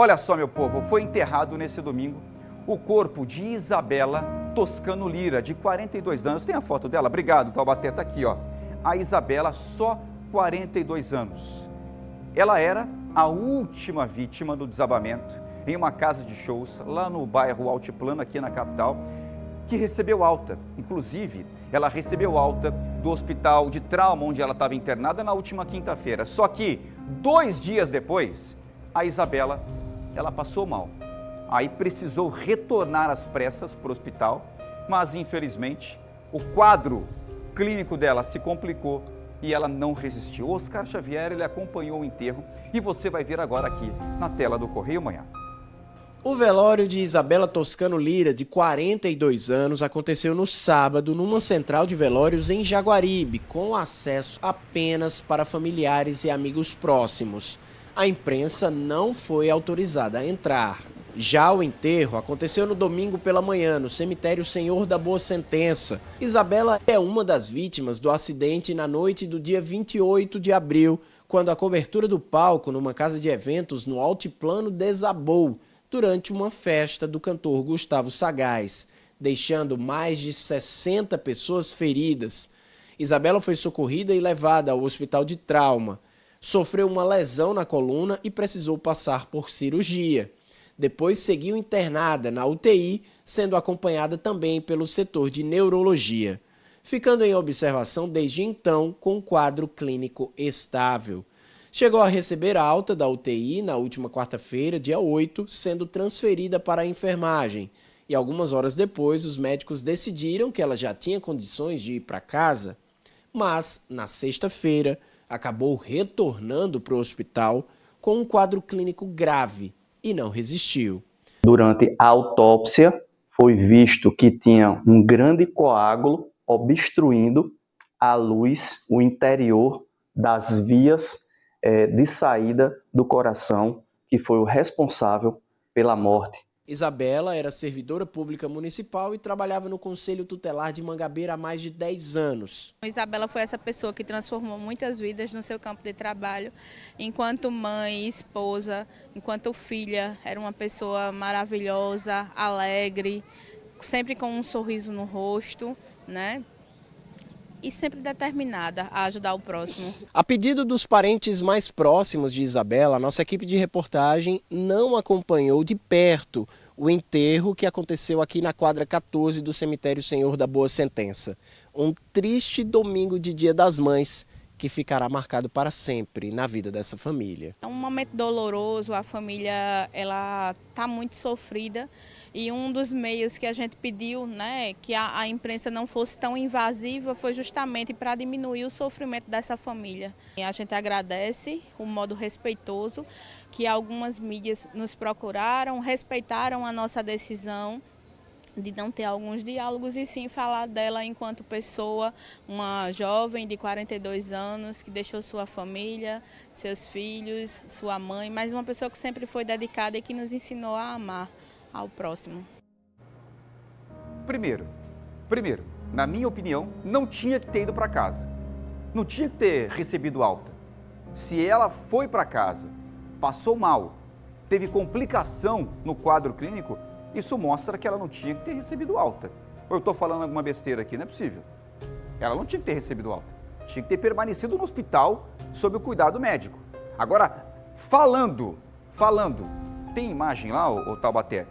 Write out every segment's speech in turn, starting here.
Olha só, meu povo, foi enterrado nesse domingo o corpo de Isabela Toscano Lira, de 42 anos. Tem a foto dela? Obrigado, Taubaté, está aqui, ó. A Isabela, só 42 anos. Ela era a última vítima do desabamento em uma casa de shows lá no bairro Altiplano, aqui na capital, que recebeu alta. Inclusive, ela recebeu alta do hospital de trauma onde ela estava internada na última quinta-feira. Só que 2 dias depois, a Isabela, ela passou mal. Aí precisou retornar às pressas para o hospital, mas infelizmente o quadro clínico dela se complicou e ela não resistiu. O Oscar Xavier, ele acompanhou o enterro e você vai ver agora aqui na tela do Correio Manhã. O velório de Isabela Toscano Lira, de 42 anos, aconteceu no sábado numa central de velórios em Jaguaribe, com acesso apenas para familiares e amigos próximos. A imprensa não foi autorizada a entrar. Já o enterro aconteceu no domingo pela manhã, no cemitério Senhor da Boa Sentença. Isabela é uma das vítimas do acidente na noite do dia 28 de abril, quando a cobertura do palco numa casa de eventos no Altiplano desabou durante uma festa do cantor Gustavo Sagaz, deixando mais de 60 pessoas feridas. Isabela foi socorrida e levada ao hospital de trauma. Sofreu uma lesão na coluna e precisou passar por cirurgia. Depois seguiu internada na UTI, sendo acompanhada também pelo setor de neurologia, ficando em observação desde então com um quadro clínico estável. Chegou a receber alta da UTI na última quarta-feira, dia 8, sendo transferida para a enfermagem. E algumas horas depois, os médicos decidiram que ela já tinha condições de ir para casa, mas na sexta-feira acabou retornando para o hospital com um quadro clínico grave e não resistiu. Durante a autópsia, foi visto que tinha um grande coágulo obstruindo a luz, o interior das vias de saída do coração, que foi o responsável pela morte. Isabela era servidora pública municipal e trabalhava no Conselho Tutelar de Mangabeira há mais de 10 anos. Isabela foi essa pessoa que transformou muitas vidas no seu campo de trabalho. Enquanto mãe, esposa, enquanto filha, era uma pessoa maravilhosa, alegre, sempre com um sorriso no rosto, né? E sempre determinada a ajudar o próximo. A pedido dos parentes mais próximos de Isabela, a nossa equipe de reportagem não acompanhou de perto o enterro que aconteceu aqui na quadra 14 do cemitério Senhor da Boa Sentença. Um triste domingo de Dia das Mães que ficará marcado para sempre na vida dessa família. É um momento doloroso, a família ela está muito sofrida. E um dos meios que a gente pediu, né, que a imprensa não fosse tão invasiva, foi justamente para diminuir o sofrimento dessa família. E a gente agradece o modo respeitoso que algumas mídias nos procuraram, respeitaram a nossa decisão de não ter alguns diálogos e sim falar dela enquanto pessoa, uma jovem de 42 anos que deixou sua família, seus filhos, sua mãe, mas uma pessoa que sempre foi dedicada e que nos ensinou a amar ao próximo. Primeiro, na minha opinião, não tinha que ter ido para casa. Não tinha que ter recebido alta. Se ela foi para casa, passou mal, teve complicação no quadro clínico, isso mostra que ela não tinha que ter recebido alta. Ou eu estou falando alguma besteira aqui, não é possível. Ela não tinha que ter recebido alta. Tinha que ter permanecido no hospital sob o cuidado médico. Agora, falando, tem imagem lá, o Taubaté?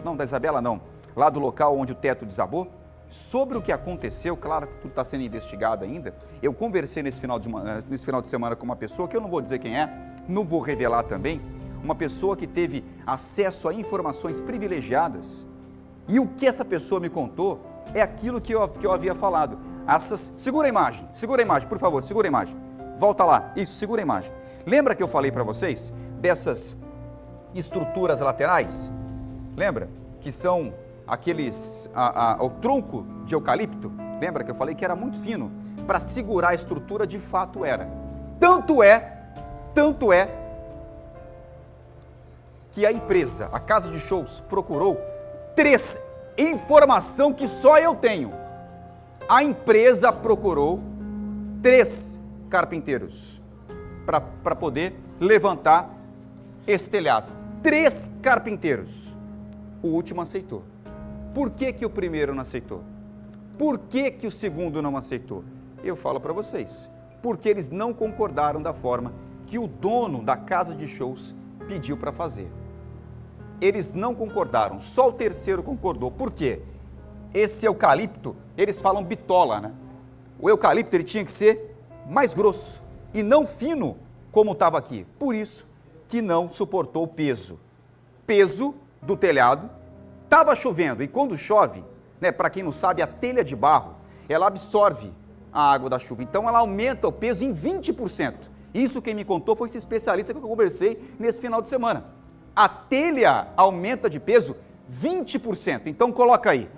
Não, da Isabela não, lá do local onde o teto desabou, sobre o que aconteceu, claro que tudo está sendo investigado ainda. Eu conversei nesse final de semana com uma pessoa, que eu não vou dizer quem é, não vou revelar também, uma pessoa que teve acesso a informações privilegiadas, e o que essa pessoa me contou é aquilo que eu havia falado. Segura a imagem, por favor, segura a imagem, volta lá, isso, segura a imagem. Lembra que eu falei para vocês dessas estruturas laterais? Lembra? Que são aqueles, o tronco de eucalipto, lembra que eu falei que era muito fino, para segurar a estrutura, de fato era. Tanto é, que a empresa, a casa de shows, procurou 3, informação que só eu tenho. A empresa procurou 3 carpinteiros para poder levantar esse telhado. 3 carpinteiros. O último aceitou. Por que que o primeiro não aceitou? Por que que o segundo não aceitou? Eu falo para vocês. Porque eles não concordaram da forma que o dono da casa de shows pediu para fazer. Eles não concordaram, só o terceiro concordou. Por quê? Esse eucalipto, eles falam bitola, né? O eucalipto ele tinha que ser mais grosso e não fino como estava aqui. Por isso que não suportou o peso. Peso do telhado. Estava chovendo e quando chove, né, para quem não sabe, a telha de barro, ela absorve a água da chuva. Então ela aumenta o peso em 20%. Isso quem me contou foi esse especialista que eu conversei nesse final de semana. A telha aumenta de peso 20%. Então coloca aí,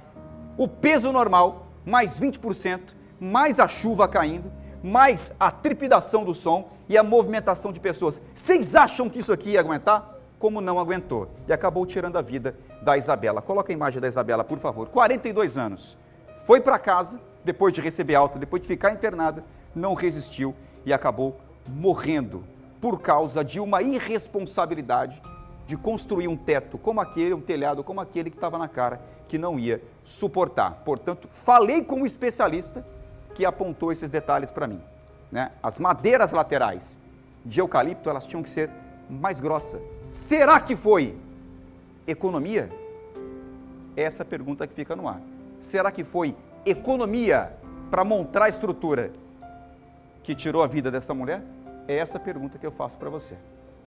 o peso normal mais 20%, mais a chuva caindo, mais a trepidação do som e a movimentação de pessoas. Vocês acham que isso aqui ia aguentar? Como não aguentou. E acabou tirando a vida da Isabela. Coloca a imagem da Isabela, por favor. 42 anos. Foi para casa, depois de receber alta, depois de ficar internada, não resistiu e acabou morrendo por causa de uma irresponsabilidade de construir um teto como aquele, um telhado como aquele que estava na cara, que não ia suportar. Portanto, falei com um especialista que apontou esses detalhes para mim, né? As madeiras laterais de eucalipto, elas tinham que ser mais grossas. Será que foi economia? Essa é a pergunta que fica no ar. Será que foi economia para montar a estrutura que tirou a vida dessa mulher? É essa a pergunta que eu faço para você.